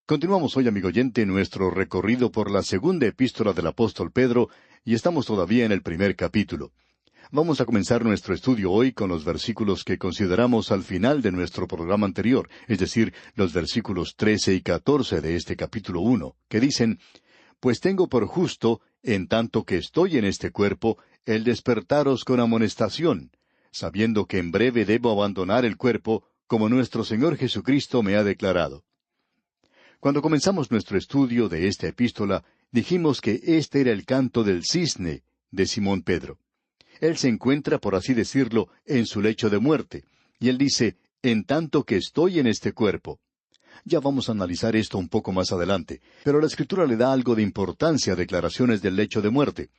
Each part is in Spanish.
Continuamos hoy, amigo oyente, nuestro recorrido por la segunda epístola del apóstol Pedro, y estamos todavía en el primer capítulo. Vamos a comenzar nuestro estudio hoy con los versículos que consideramos al final de nuestro programa anterior, es decir, los versículos 13 y 14 de este capítulo 1, que dicen: «Pues tengo por justo, en tanto que estoy en este cuerpo, el despertaros con amonestación, sabiendo que en breve debo abandonar el cuerpo, como nuestro Señor Jesucristo me ha declarado». Cuando comenzamos nuestro estudio de esta epístola, dijimos que este era el canto del cisne de Simón Pedro. Él se encuentra, por así decirlo, en su lecho de muerte, y él dice: «En tanto que estoy en este cuerpo». Ya vamos a analizar esto un poco más adelante, pero la Escritura le da algo de importancia a declaraciones del lecho de muerte.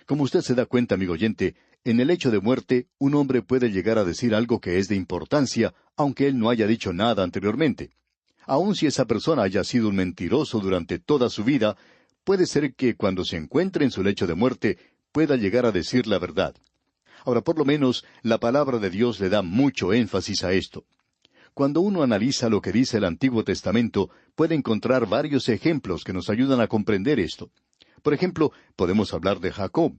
Como usted se da cuenta, amigo oyente, en el lecho de muerte un hombre puede llegar a decir algo que es de importancia, aunque él no haya dicho nada anteriormente. Aun si esa persona haya sido un mentiroso durante toda su vida, puede ser que cuando se encuentre en su lecho de muerte pueda llegar a decir la verdad. Ahora, por lo menos, la palabra de Dios le da mucho énfasis a esto. Cuando uno analiza lo que dice el Antiguo Testamento, puede encontrar varios ejemplos que nos ayudan a comprender esto. Por ejemplo, podemos hablar de Jacob,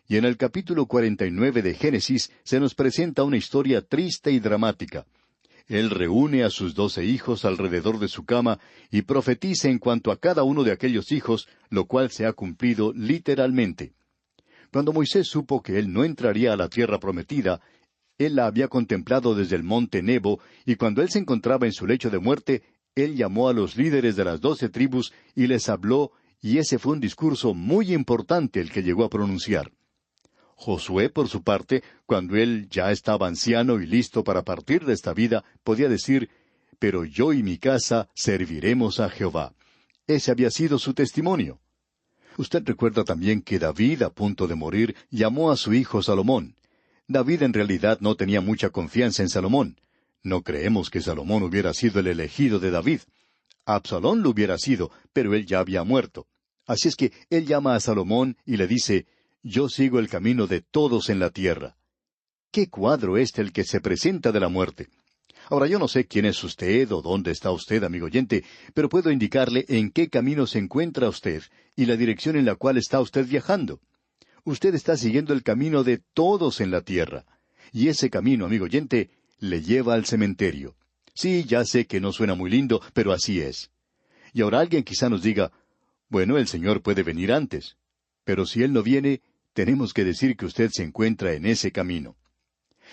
y en el capítulo 49 de Génesis se nos presenta una historia triste y dramática. Él reúne a sus 12 hijos alrededor de su cama y profetiza en cuanto a cada uno de aquellos hijos, lo cual se ha cumplido literalmente. Cuando Moisés supo que él no entraría a la tierra prometida, él la había contemplado desde el monte Nebo, y cuando él se encontraba en su lecho de muerte, él llamó a los líderes de las 12 tribus y les habló, y ese fue un discurso muy importante el que llegó a pronunciar. Josué, por su parte, cuando él ya estaba anciano y listo para partir de esta vida, podía decir: «Pero yo y mi casa serviremos a Jehová». Ese había sido su testimonio. Usted recuerda también que David, a punto de morir, llamó a su hijo Salomón. David en realidad no tenía mucha confianza en Salomón. No creemos que Salomón hubiera sido el elegido de David. Absalón lo hubiera sido, pero él ya había muerto. Así es que él llama a Salomón y le dice: «Yo sigo el camino de todos en la tierra». ¿Qué cuadro es el que se presenta de la muerte? Ahora, yo no sé quién es usted o dónde está usted, amigo oyente, pero puedo indicarle en qué camino se encuentra usted y la dirección en la cual está usted viajando. Usted está siguiendo el camino de todos en la tierra. Y ese camino, amigo oyente, le lleva al cementerio. Sí, ya sé que no suena muy lindo, pero así es. Y ahora alguien quizá nos diga: «Bueno, el Señor puede venir antes». Pero si Él no viene, tenemos que decir que usted se encuentra en ese camino.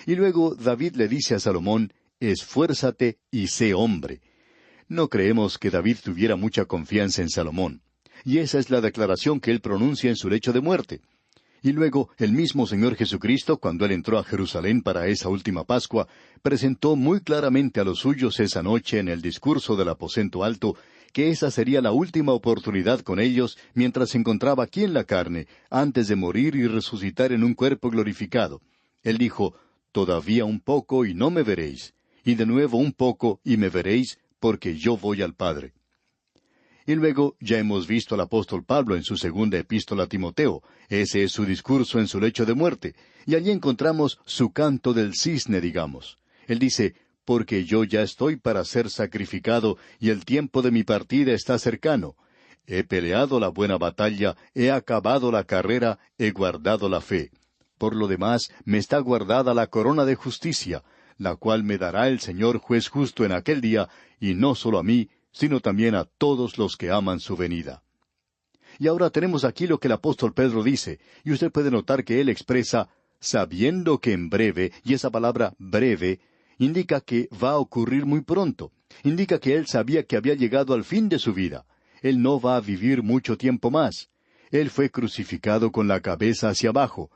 Y luego David le dice a Salomón: «Esfuérzate y sé hombre». No creemos que David tuviera mucha confianza en Salomón. Y esa es la declaración que él pronuncia en su lecho de muerte. Y luego, el mismo Señor Jesucristo, cuando Él entró a Jerusalén para esa última Pascua, presentó muy claramente a los suyos esa noche en el discurso del aposento alto, que esa sería la última oportunidad con ellos mientras se encontraba aquí en la carne, antes de morir y resucitar en un cuerpo glorificado. Él dijo: «Todavía un poco y no me veréis, y de nuevo un poco y me veréis, porque yo voy al Padre». Y luego ya hemos visto al apóstol Pablo en su segunda epístola a Timoteo. Ese es su discurso en su lecho de muerte. Y allí encontramos su canto del cisne, digamos. Él dice: «Porque yo ya estoy para ser sacrificado, y el tiempo de mi partida está cercano. He peleado la buena batalla, he acabado la carrera, he guardado la fe. Por lo demás, me está guardada la corona de justicia, la cual me dará el Señor juez justo en aquel día, y no solo a mí, sino también a todos los que aman su venida». Y ahora tenemos aquí lo que el apóstol Pedro dice, y usted puede notar que él expresa: «sabiendo que en breve», y esa palabra breve indica que va a ocurrir muy pronto. Indica que él sabía que había llegado al fin de su vida. Él no va a vivir mucho tiempo más. Él fue crucificado con la cabeza hacia abajo.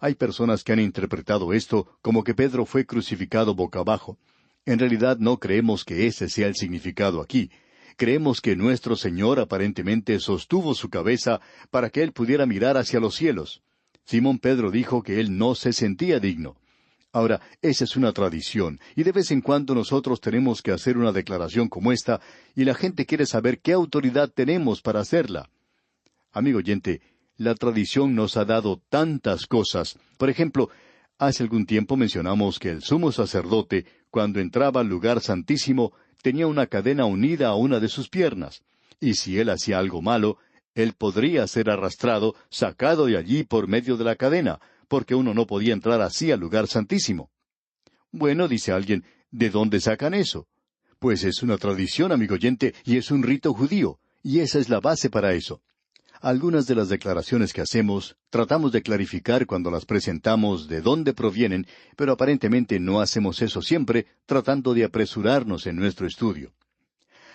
Hay personas que han interpretado esto como que Pedro fue crucificado boca abajo. En realidad no creemos que ese sea el significado aquí. Creemos que nuestro Señor aparentemente sostuvo su cabeza para que Él pudiera mirar hacia los cielos. Simón Pedro dijo que él no se sentía digno. Ahora, esa es una tradición, y de vez en cuando nosotros tenemos que hacer una declaración como esta, y la gente quiere saber qué autoridad tenemos para hacerla. Amigo oyente, la tradición nos ha dado tantas cosas. Por ejemplo, hace algún tiempo mencionamos que el sumo sacerdote, cuando entraba al lugar santísimo, tenía una cadena unida a una de sus piernas. y si él hacía algo malo, él podría ser arrastrado, sacado de allí por medio de la cadena, porque uno no podía entrar así al lugar santísimo. Bueno, dice alguien, ¿de dónde sacan eso? Pues es una tradición, amigo oyente, y es un rito judío, y esa es la base para eso. Algunas de las declaraciones que hacemos tratamos de clarificar cuando las presentamos de dónde provienen, pero aparentemente no hacemos eso siempre, tratando de apresurarnos en nuestro estudio.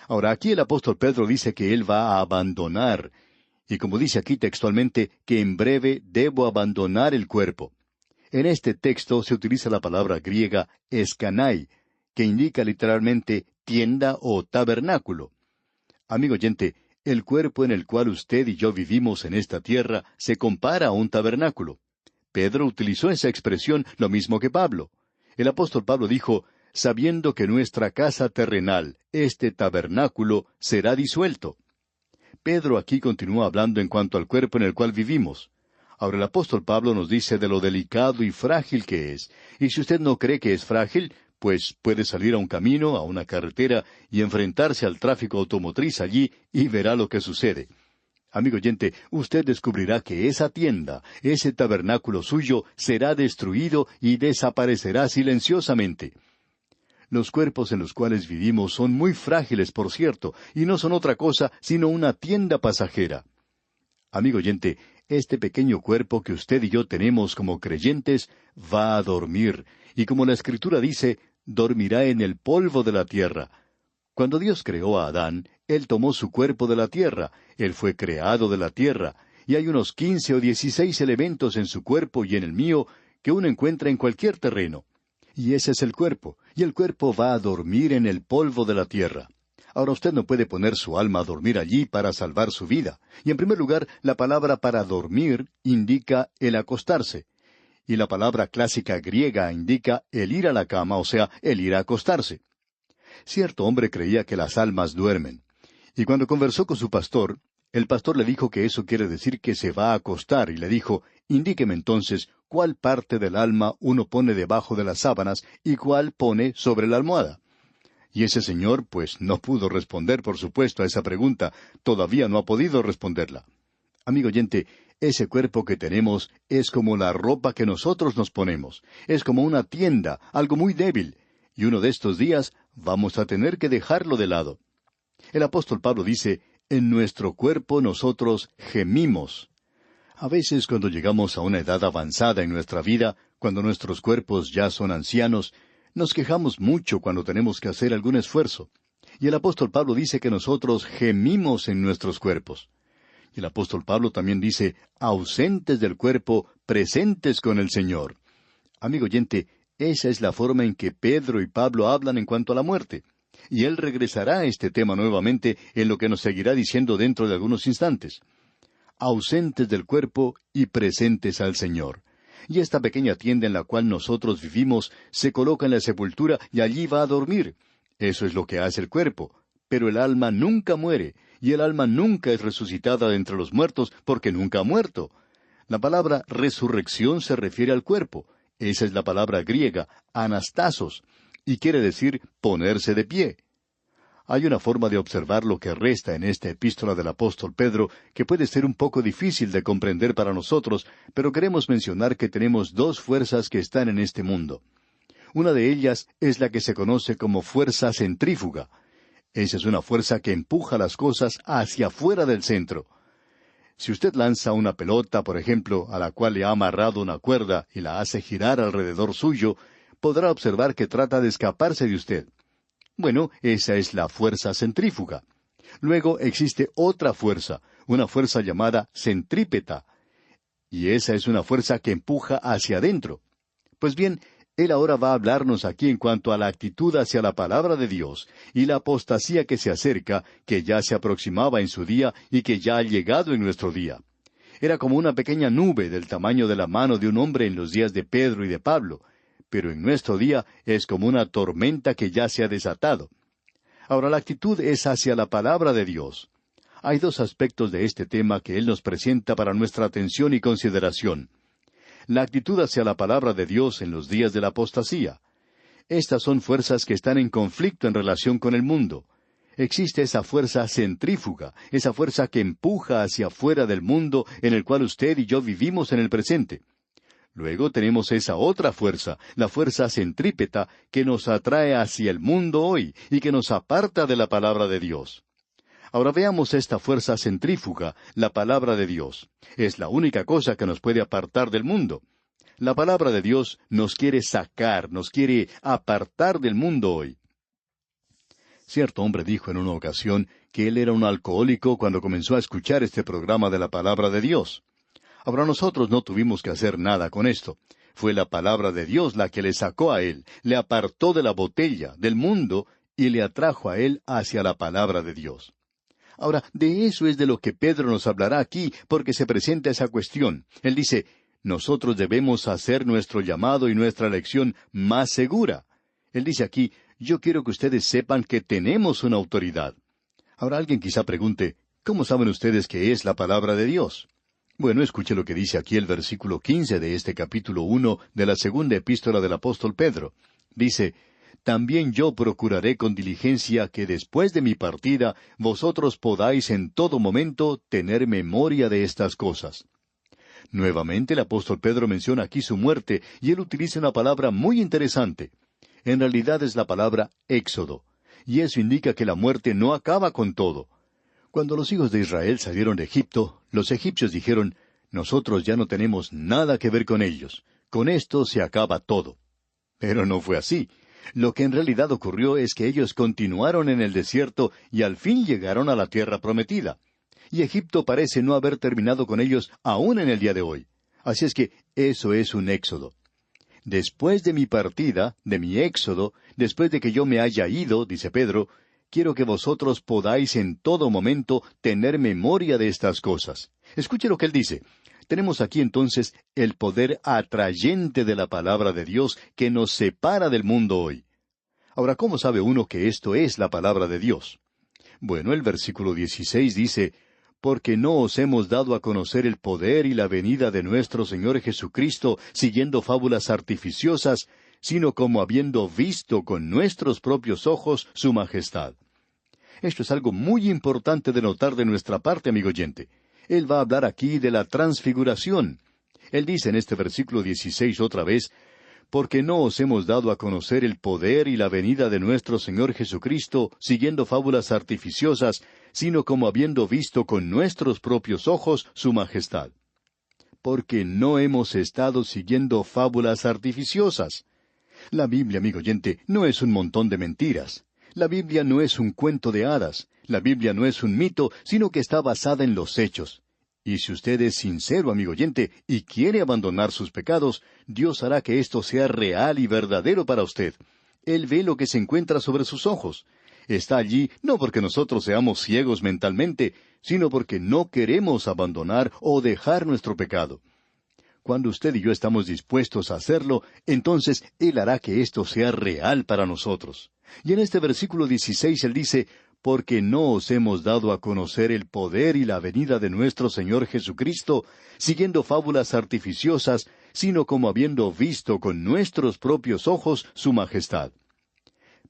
Ahora, aquí el apóstol Pedro dice que él va a abandonar, y como dice aquí textualmente, que en breve debo abandonar el cuerpo. En este texto se utiliza la palabra griega escanai, que indica literalmente tienda o tabernáculo. Amigo oyente, el cuerpo en el cual usted y yo vivimos en esta tierra se compara a un tabernáculo. Pedro utilizó esa expresión lo mismo que Pablo. El apóstol Pablo dijo, sabiendo que nuestra casa terrenal, este tabernáculo, será disuelto. Pedro aquí continúa hablando en cuanto al cuerpo en el cual vivimos. Ahora el apóstol Pablo nos dice de lo delicado y frágil que es, y si usted no cree que es frágil, pues puede salir a un camino, a una carretera, y enfrentarse al tráfico automotriz allí, y verá lo que sucede. Amigo oyente, usted descubrirá que esa tienda, ese tabernáculo suyo, será destruido y desaparecerá silenciosamente. Los cuerpos en los cuales vivimos son muy frágiles, por cierto, y no son otra cosa sino una tienda pasajera. Amigo oyente, este pequeño cuerpo que usted y yo tenemos como creyentes va a dormir, y como la Escritura dice, dormirá en el polvo de la tierra. Cuando Dios creó a Adán, Él tomó su cuerpo de la tierra, Él fue creado de la tierra, y hay unos 15 o 16 elementos en su cuerpo y en el mío que uno encuentra en cualquier terreno. Y ese es el cuerpo, y el cuerpo va a dormir en el polvo de la tierra. Ahora usted no puede poner su alma a dormir allí para salvar su vida. Y en primer lugar, la palabra para dormir indica el acostarse. Y la palabra clásica griega indica el ir a la cama, o sea, el ir a acostarse. Cierto hombre creía que las almas duermen. Y cuando conversó con su pastor, el pastor le dijo que eso quiere decir que se va a acostar, y le dijo, indíqueme entonces cuál parte del alma uno pone debajo de las sábanas y cuál pone sobre la almohada. Y ese señor, pues, no pudo responder, por supuesto, a esa pregunta. Todavía no ha podido responderla. Amigo oyente, ese cuerpo que tenemos es como la ropa que nosotros nos ponemos. Es como una tienda, algo muy débil. Y uno de estos días vamos a tener que dejarlo de lado. El apóstol Pablo dice, en nuestro cuerpo nosotros gemimos. A veces cuando llegamos a una edad avanzada en nuestra vida, cuando nuestros cuerpos ya son ancianos, nos quejamos mucho cuando tenemos que hacer algún esfuerzo. Y el apóstol Pablo dice que nosotros gemimos en nuestros cuerpos. Y el apóstol Pablo también dice, ausentes del cuerpo, presentes con el Señor. Amigo oyente, esa es la forma en que Pedro y Pablo hablan en cuanto a la muerte. Y él regresará a este tema nuevamente en lo que nos seguirá diciendo dentro de algunos instantes. Ausentes del cuerpo y presentes al Señor. Y esta pequeña tienda en la cual nosotros vivimos se coloca en la sepultura y allí va a dormir. Eso es lo que hace el cuerpo. Pero el alma nunca muere, y el alma nunca es resucitada de entre los muertos porque nunca ha muerto. La palabra resurrección se refiere al cuerpo. Esa es la palabra griega, anastasos, y quiere decir ponerse de pie. Hay una forma de observar lo que resta en esta epístola del apóstol Pedro que puede ser un poco difícil de comprender para nosotros, pero queremos mencionar que tenemos dos fuerzas que están en este mundo. Una de ellas es la que se conoce como fuerza centrífuga. Esa es una fuerza que empuja las cosas hacia afuera del centro. Si usted lanza una pelota, por ejemplo, a la cual le ha amarrado una cuerda y la hace girar alrededor suyo, podrá observar que trata de escaparse de usted. Bueno, esa es la fuerza centrífuga. Luego existe otra fuerza, una fuerza llamada centrípeta. Y esa es una fuerza que empuja hacia adentro. Pues bien, él ahora va a hablarnos aquí en cuanto a la actitud hacia la palabra de Dios y la apostasía que se acerca, que ya se aproximaba en su día y que ya ha llegado en nuestro día. Era como una pequeña nube del tamaño de la mano de un hombre en los días de Pedro y de Pablo, pero en nuestro día es como una tormenta que ya se ha desatado. Ahora la actitud es hacia la palabra de Dios. Hay dos aspectos de este tema que Él nos presenta para nuestra atención y consideración. La actitud hacia la palabra de Dios en los días de la apostasía. Estas son fuerzas que están en conflicto en relación con el mundo. Existe esa fuerza centrífuga, esa fuerza que empuja hacia afuera del mundo en el cual usted y yo vivimos en el presente. Luego tenemos esa otra fuerza, la fuerza centrípeta, que nos atrae hacia el mundo hoy y que nos aparta de la palabra de Dios. Ahora veamos esta fuerza centrífuga, la palabra de Dios. Es la única cosa que nos puede apartar del mundo. La palabra de Dios nos quiere sacar, nos quiere apartar del mundo hoy. Cierto hombre dijo en una ocasión que él era un alcohólico cuando comenzó a escuchar este programa de la palabra de Dios. Ahora nosotros no tuvimos que hacer nada con esto. Fue la palabra de Dios la que le sacó a él, le apartó de la botella, del mundo, y le atrajo a él hacia la palabra de Dios. Ahora, de eso es de lo que Pedro nos hablará aquí, porque se presenta esa cuestión. Él dice, nosotros debemos hacer nuestro llamado y nuestra elección más segura. Él dice aquí, yo quiero que ustedes sepan que tenemos una autoridad. Ahora alguien quizá pregunte, ¿cómo saben ustedes que es la palabra de Dios? Bueno, escuche lo que dice aquí el versículo 15 de este capítulo 1 de la segunda epístola del apóstol Pedro. Dice, también yo procuraré con diligencia que después de mi partida vosotros podáis en todo momento tener memoria de estas cosas. Nuevamente el apóstol Pedro menciona aquí su muerte, y él utiliza una palabra muy interesante. En realidad es la palabra éxodo, y eso indica que la muerte no acaba con todo. Cuando los hijos de Israel salieron de Egipto, los egipcios dijeron, nosotros ya no tenemos nada que ver con ellos. Con esto se acaba todo. Pero no fue así. Lo que en realidad ocurrió es que ellos continuaron en el desierto y al fin llegaron a la tierra prometida. Y Egipto parece no haber terminado con ellos aún en el día de hoy. Así es que eso es un éxodo. Después de mi partida, de mi éxodo, después de que yo me haya ido, dice Pedro, quiero que vosotros podáis en todo momento tener memoria de estas cosas. Escuche lo que él dice. Tenemos aquí entonces el poder atrayente de la palabra de Dios que nos separa del mundo hoy. Ahora, ¿cómo sabe uno que esto es la palabra de Dios? Bueno, el versículo 16 dice, porque no os hemos dado a conocer el poder y la venida de nuestro Señor Jesucristo siguiendo fábulas artificiosas, sino como habiendo visto con nuestros propios ojos su majestad. Esto es algo muy importante de notar de nuestra parte, amigo oyente. Él va a hablar aquí de la transfiguración. Él dice en este versículo 16 otra vez, porque no os hemos dado a conocer el poder y la venida de nuestro Señor Jesucristo siguiendo fábulas artificiosas, sino como habiendo visto con nuestros propios ojos su majestad. Porque no hemos estado siguiendo fábulas artificiosas. La Biblia, amigo oyente, no es un montón de mentiras. La Biblia no es un cuento de hadas. La Biblia no es un mito, sino que está basada en los hechos. Y si usted es sincero, amigo oyente, y quiere abandonar sus pecados, Dios hará que esto sea real y verdadero para usted. Él ve lo que se encuentra sobre sus ojos. Está allí no porque nosotros seamos ciegos mentalmente, sino porque no queremos abandonar o dejar nuestro pecado. Cuando usted y yo estamos dispuestos a hacerlo, entonces Él hará que esto sea real para nosotros. Y en este versículo 16 Él dice, porque no os hemos dado a conocer el poder y la venida de nuestro Señor Jesucristo, siguiendo fábulas artificiosas, sino como habiendo visto con nuestros propios ojos su majestad.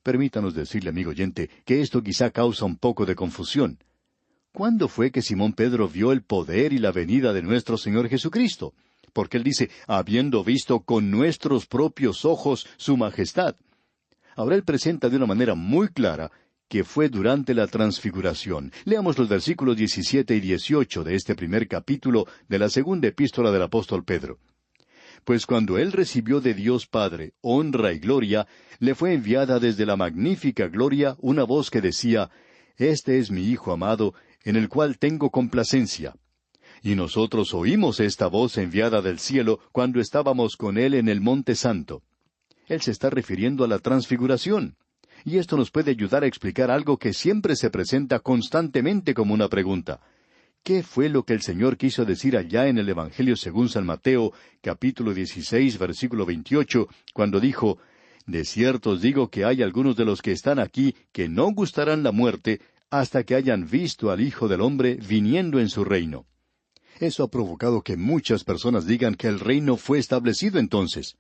Permítanos decirle, amigo oyente, que esto quizá causa un poco de confusión. ¿Cuándo fue que Simón Pedro vio el poder y la venida de nuestro Señor Jesucristo? Porque él dice, habiendo visto con nuestros propios ojos su majestad. Ahora él presenta de una manera muy clara que fue durante la transfiguración. Leamos los versículos 17 y 18 de este primer capítulo de la segunda epístola del apóstol Pedro. Pues cuando él recibió de Dios Padre honra y gloria, le fue enviada desde la magnífica gloria una voz que decía, Este es mi Hijo amado, en el cual tengo complacencia. Y nosotros oímos esta voz enviada del cielo cuando estábamos con él en el Monte Santo. Él se está refiriendo a la transfiguración. Y esto nos puede ayudar a explicar algo que siempre se presenta constantemente como una pregunta. ¿Qué fue lo que el Señor quiso decir allá en el Evangelio según San Mateo, capítulo 16, versículo 28, cuando dijo, De cierto os digo que hay algunos de los que están aquí que no gustarán la muerte hasta que hayan visto al Hijo del Hombre viniendo en su reino? Eso ha provocado que muchas personas digan que el reino fue establecido entonces.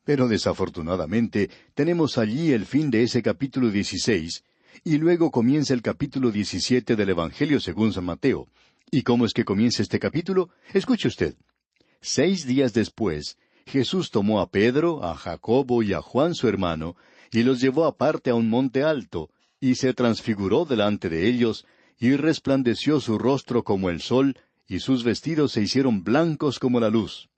Pero desafortunadamente tenemos allí el fin de ese capítulo 16, Y luego comienza el capítulo 17 del Evangelio según San Mateo. ¿Y cómo es que comienza este capítulo? Escuche usted. 6 días después, Jesús tomó a Pedro, a Jacobo y a Juan su hermano, y los llevó aparte a un monte alto, y se transfiguró delante de ellos, y resplandeció su rostro como el sol, y sus vestidos se hicieron blancos como la luz.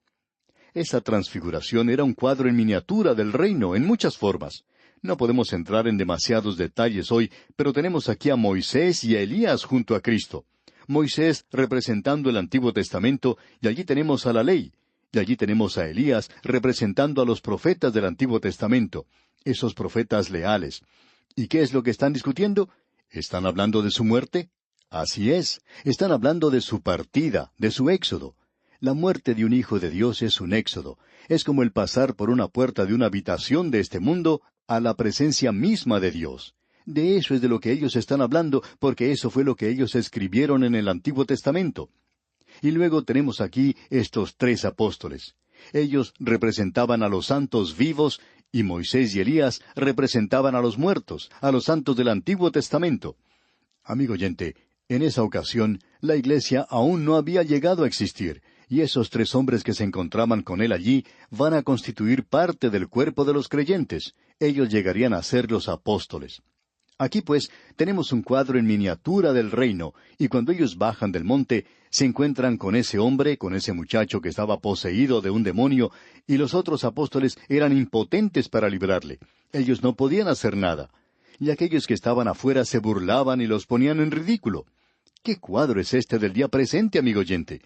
Esa transfiguración era un cuadro en miniatura del reino en muchas formas. No podemos entrar en demasiados detalles hoy, pero tenemos aquí a Moisés y a Elías junto a Cristo. Moisés representando el Antiguo Testamento, y allí tenemos a la ley. Y allí tenemos a Elías representando a los profetas del Antiguo Testamento, esos profetas leales. ¿Y qué es lo que están discutiendo? ¿Están hablando de su muerte? Así es, están hablando de su partida, de su éxodo. La muerte de un hijo de Dios es un éxodo. Es como el pasar por una puerta de una habitación de este mundo a la presencia misma de Dios. De eso es de lo que ellos están hablando, porque eso fue lo que ellos escribieron en el Antiguo Testamento. Y luego tenemos aquí estos 3 apóstoles. Ellos representaban a los santos vivos, y Moisés y Elías representaban a los muertos, a los santos del Antiguo Testamento. Amigo oyente, en esa ocasión la iglesia aún no había llegado a existir, y esos 3 hombres que se encontraban con él allí van a constituir parte del cuerpo de los creyentes. Ellos llegarían a ser los apóstoles. Aquí pues tenemos un cuadro en miniatura del reino, y cuando ellos bajan del monte, se encuentran con ese hombre, con ese muchacho que estaba poseído de un demonio, y los otros apóstoles eran impotentes para librarle. Ellos no podían hacer nada. Y aquellos que estaban afuera se burlaban y los ponían en ridículo. ¿Qué cuadro es este del día presente, amigo oyente?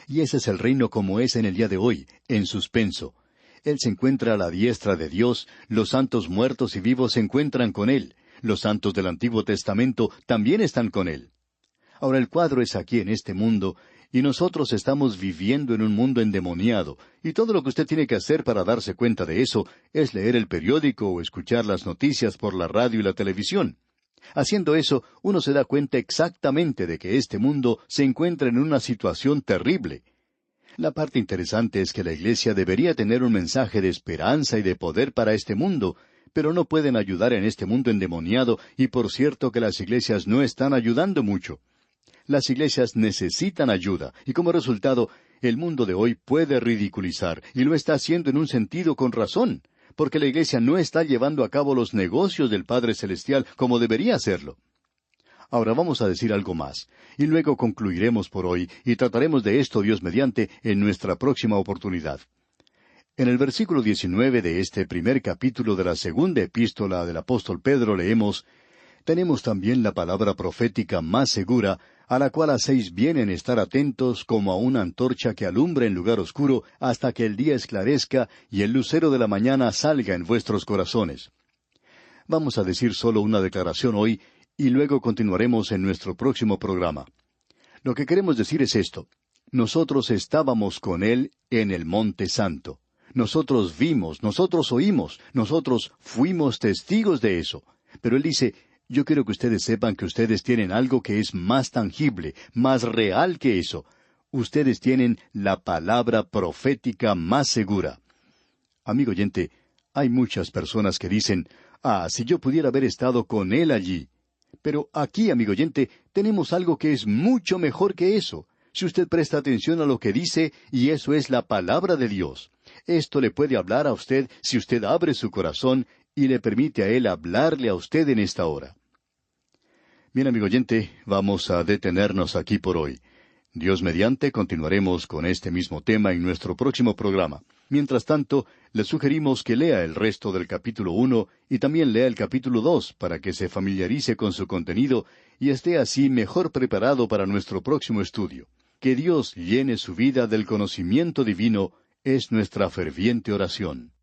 Y ese es el reino como es en el día de hoy, en suspenso. Él se encuentra a la diestra de Dios, los santos muertos y vivos se encuentran con Él. Los santos del Antiguo Testamento también están con Él. Ahora el cuadro es aquí en este mundo, y nosotros estamos viviendo en un mundo endemoniado, y todo lo que usted tiene que hacer para darse cuenta de eso es leer el periódico o escuchar las noticias por la radio y la televisión. Haciendo eso, uno se da cuenta exactamente de que este mundo se encuentra en una situación terrible. La parte interesante es que la Iglesia debería tener un mensaje de esperanza y de poder para este mundo, pero no pueden ayudar en este mundo endemoniado, y por cierto que las iglesias no están ayudando mucho. Las iglesias necesitan ayuda, y como resultado, el mundo de hoy puede ridiculizar, y lo está haciendo en un sentido con razón, porque la iglesia no está llevando a cabo los negocios del Padre Celestial como debería hacerlo. Ahora vamos a decir algo más, y luego concluiremos por hoy, y trataremos de esto, Dios mediante, en nuestra próxima oportunidad. En el versículo 19 de este primer capítulo de la segunda epístola del apóstol Pedro leemos: «Tenemos también la palabra profética más segura, a la cual hacéis bien en estar atentos como a una antorcha que alumbra en lugar oscuro hasta que el día esclarezca y el lucero de la mañana salga en vuestros corazones». Vamos a decir solo una declaración hoy, y luego continuaremos en nuestro próximo programa. Lo que queremos decir es esto: nosotros estábamos con Él en el Monte Santo. Nosotros vimos, nosotros oímos, nosotros fuimos testigos de eso. Pero Él dice: yo quiero que ustedes sepan que ustedes tienen algo que es más tangible, más real que eso. Ustedes tienen la palabra profética más segura. Amigo oyente, hay muchas personas que dicen: si yo pudiera haber estado con Él allí. Pero aquí, amigo oyente, tenemos algo que es mucho mejor que eso. Si usted presta atención a lo que dice, y eso es la palabra de Dios. Esto le puede hablar a usted si usted abre su corazón y le permite a Él hablarle a usted en esta hora. Bien, amigo oyente, vamos a detenernos aquí por hoy. Dios mediante, continuaremos con este mismo tema en nuestro próximo programa. Mientras tanto, le sugerimos que lea el resto del capítulo 1 y también lea el capítulo 2 para que se familiarice con su contenido y esté así mejor preparado para nuestro próximo estudio. Que Dios llene su vida del conocimiento divino es nuestra ferviente oración.